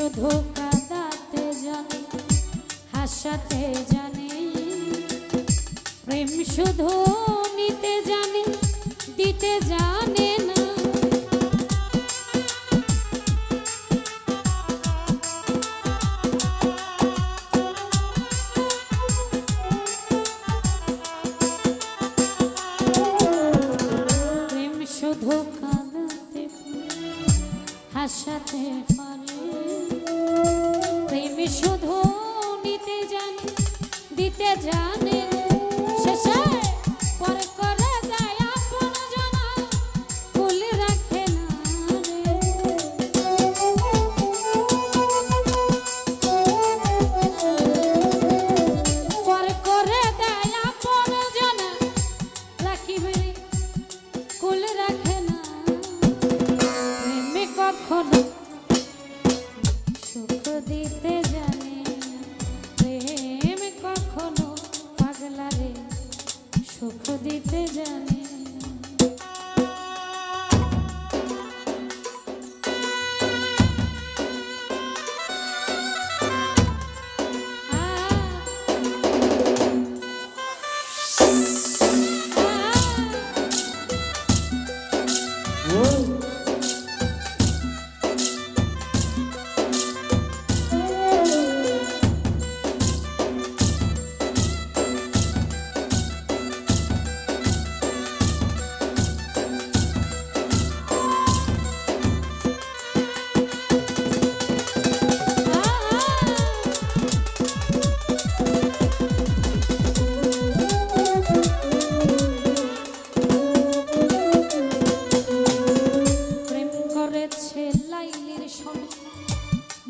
শুধু কাঁদাতে জানে হাসাতে জানে প্রেম শুধু নিতে জানে দিতে জানে না প্রেম শুধু কাঁদাতে হাসাতে পারে প্রেম শুধু নিতে জানে দিতে জানে শেষে পর করে দেয় আপন জনা ভুল রাখে না পর করে দেয় আপন জনা রাখিবে কুল রাখে না প্রেমে কখনো সুখ দিতে জানে প্রেম কখনো পাগলারে সুখ দিতে জানে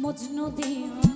মজনু দিওয়ানা